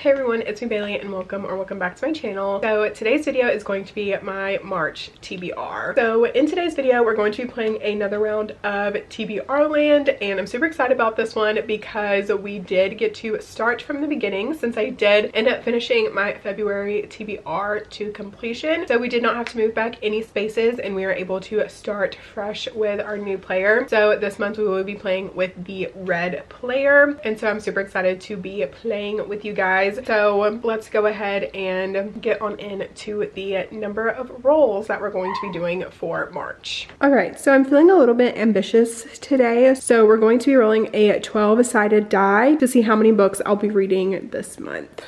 Hey everyone, it's me Bailey and welcome back to my channel. So today's video is going to be my March TBR. So in today's video, we're going to be playing another round of TBR Land, and I'm super excited about this one because we did get to start from the beginning since I did end up finishing my February TBR to completion. So we did not have to move back any spaces and we were able to start fresh with our new player. So this month we will be playing with the red player, and so I'm super excited to be playing with you guys. So let's go ahead and get on into the number of rolls that we're going to be doing for March. All right, so I'm feeling a little bit ambitious today. So we're going to be rolling a 12-sided die to see how many books I'll be reading this month.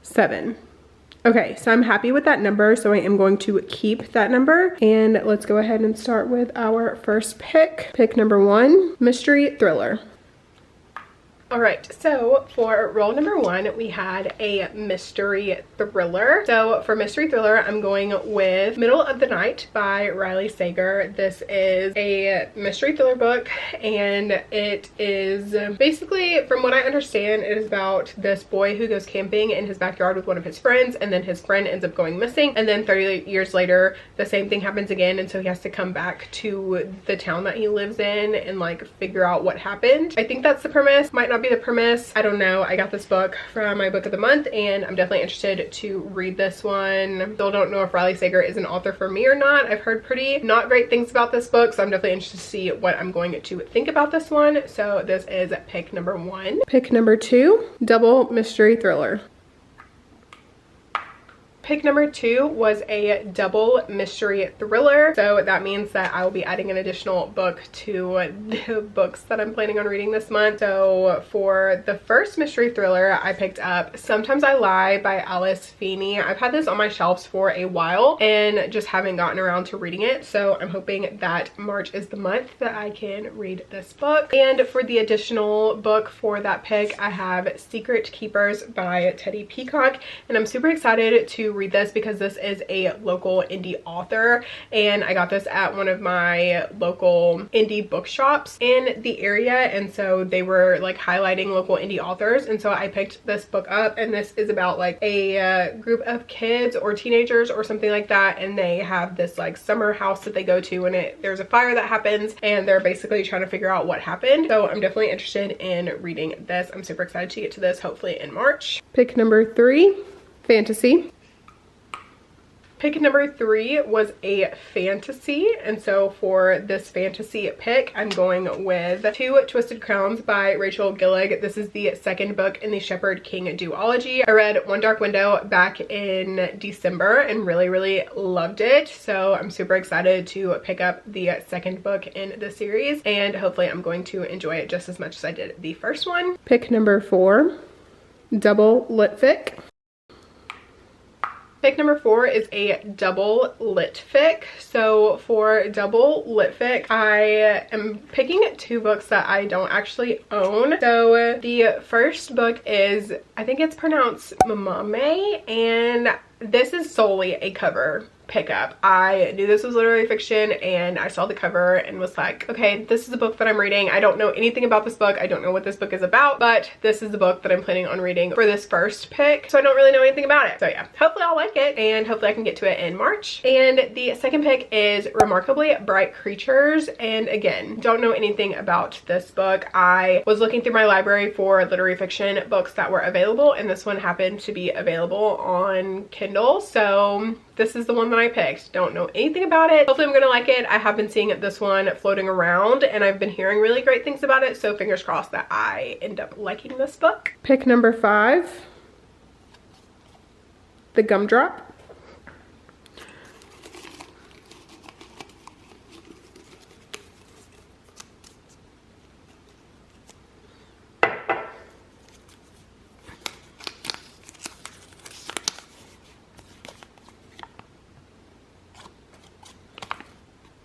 7. Okay, so I'm happy with that number, so I am going to keep that number. And let's go ahead and start with our first pick. Pick number 1, mystery thriller. All right, so for roll number 1, we had a mystery thriller. So for mystery thriller, I'm going with Middle of the Night by Riley Sager. This is a mystery thriller book, and it is basically, from what I understand, it is about this boy who goes camping in his backyard with one of his friends, and then his friend ends up going missing, and then 30 years later, the same thing happens again, and so he has to come back to the town that he lives in and like figure out what happened. I think that's the premise. Might not be the premise, I don't know. I got this book from my book of the month and I'm definitely interested to read this one. Still don't know if Riley Sager is an author for me or not. I've heard pretty not great things about this book, so I'm definitely interested to see what I'm going to think about this one. So this is pick number 1. Pick number 2, double mystery thriller. Pick number 2 was a double mystery thriller. So that means that I will be adding an additional book to the books that I'm planning on reading this month. So for the first mystery thriller, I picked up Sometimes I Lie by Alice Feeney. I've had this on my shelves for a while and just haven't gotten around to reading it. So I'm hoping that March is the month that I can read this book. And for the additional book for that pick, I have Secret Keepers by Teddy Peacock. And I'm super excited to read this because this is a local indie author, and I got this at one of my local indie bookshops in the area, and so they were like highlighting local indie authors, and so I picked this book up. And this is about like a group of kids or teenagers or something like that, and they have this like summer house that they go to, and there's a fire that happens and they're basically trying to figure out what happened. So I'm definitely interested in reading this. I'm super excited to get to this hopefully in March. Pick number 3, fantasy. Pick number 3 was a fantasy, and so for this fantasy pick, I'm going with Two Twisted Crowns by Rachel Gillig. This is the second book in the Shepherd King duology. I read One Dark Window back in December and really loved it, so I'm super excited to pick up the second book in the series, and hopefully I'm going to enjoy it just as much as I did the first one. Pick number 4, double lit fic. Pick number 4 is a double lit fic. So for double lit fic, I am picking 2 books that I don't actually own. So the first book is, I think it's pronounced Mamame, and this is solely a cover pickup. I knew this was literary fiction and I saw the cover and was like, okay, this is the book that I'm reading. I don't know anything about this book. I don't know what this book is about, but this is the book that I'm planning on reading for this first pick. So I don't really know anything about it. So yeah, hopefully I'll like it and hopefully I can get to it in March. And the second pick is Remarkably Bright Creatures. And again, don't know anything about this book. I was looking through my library for literary fiction books that were available, and this one happened to be available on Kindle. So this is the one that I picked. Don't know anything about it. Hopefully I'm gonna like it. I have been seeing this one floating around and I've been hearing really great things about it, so fingers crossed that I end up liking this book. Pick number 5, The Gumdrop.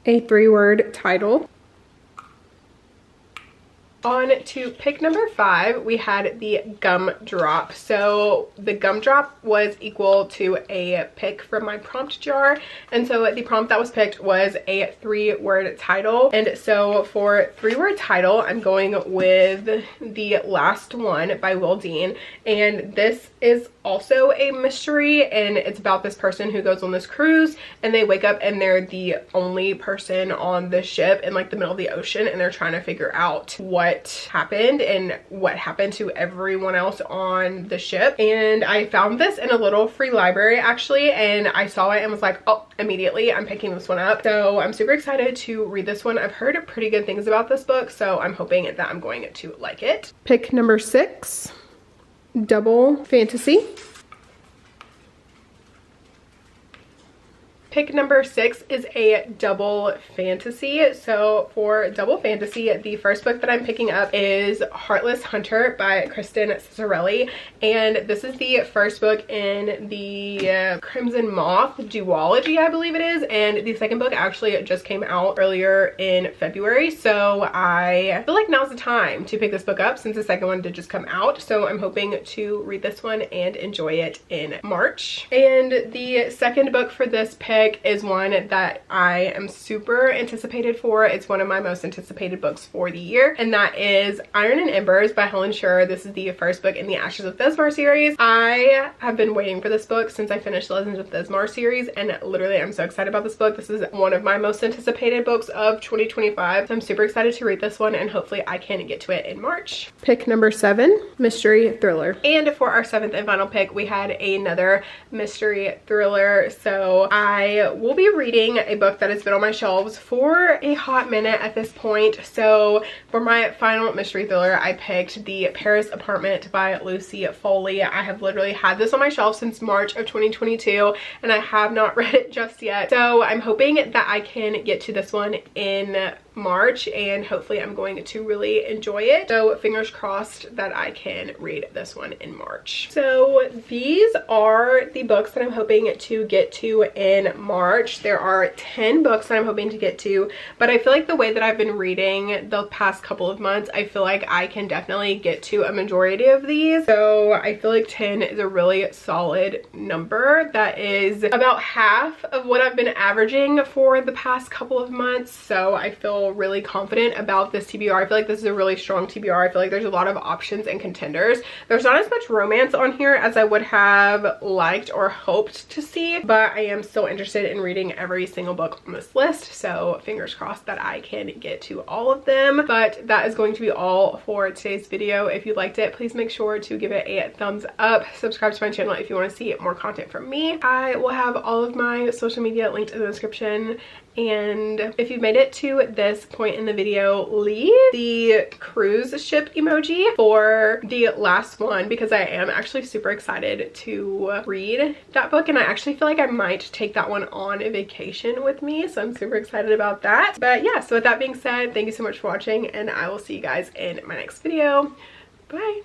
A 3-word title. On on to pick number 5, we had the gumdrop. So the gumdrop was equal to a pick from my prompt jar, and so the prompt that was picked was a 3-word title. And so for 3-word title, I'm going with The Last One by Will Dean, and this is also a mystery, and it's about this person who goes on this cruise and they wake up and they're the only person on the ship in like the middle of the ocean, and they're trying to figure out what happened and what happened to everyone else on the ship. And I found this in a little free library actually, and I saw it and was like, oh, immediately I'm picking this one up. So I'm super excited to read this one. I've heard pretty good things about this book, so I'm hoping that I'm going to like it. Pick number 6, Double Fantasy. Pick number 6 is a double fantasy. So for double fantasy, the first book that I'm picking up is Heartless Hunter by Kristen Cicerelli, and this is the first book in the Crimson Moth duology, I believe it is, and the second book actually just came out earlier in February, so I feel like now's the time to pick this book up since the second one did just come out. So I'm hoping to read this one and enjoy it in March. And the second book for this pick is one that I am super anticipated for. It's one of my most anticipated books for the year, and that is Iron and Embers by Helen Scher. This is the first book in the Ashes of Thesmar series. I have been waiting for this book since I finished the Legends of Thesmar series, and literally I'm so excited about this book. This is one of my most anticipated books of 2025. So I'm super excited to read this one, and hopefully I can get to it in March. Pick number 7, Mystery Thriller. And for our 7th and final pick, we had another mystery thriller. So I will be reading a book that has been on my shelves for a hot minute at this point. So for my final mystery thriller, I picked The Paris Apartment by Lucy Foley. I have literally had this on my shelf since March of 2022, and I have not read it just yet. So I'm hoping that I can get to this one in March, and hopefully I'm going to really enjoy it. So fingers crossed that I can read this one in March. So these are the books that I'm hoping to get to in March. There are 10 books that I'm hoping to get to, but I feel like the way that I've been reading the past couple of months, I feel like I can definitely get to a majority of these. So I feel like 10 is a really solid number. That is about half of what I've been averaging for the past couple of months. So I feel really confident about this TBR. I feel like this is a really strong TBR. I feel like there's a lot of options and contenders. There's not as much romance on here as I would have liked or hoped to see, but I am still interested in reading every single book on this list, so fingers crossed that I can get to all of them. But that is going to be all for today's video. If you liked it, please make sure to give it a thumbs up. Subscribe to my channel if you want to see more content from me. I will have all of my social media linked in the description, and if you've made it to this point in the video, leave the cruise ship emoji for the last one, because I am actually super excited to read that book, and I actually feel like I might take that one on a vacation with me, so I'm super excited about that. But yeah, so with that being said, thank you so much for watching, and I will see you guys in my next video. Bye.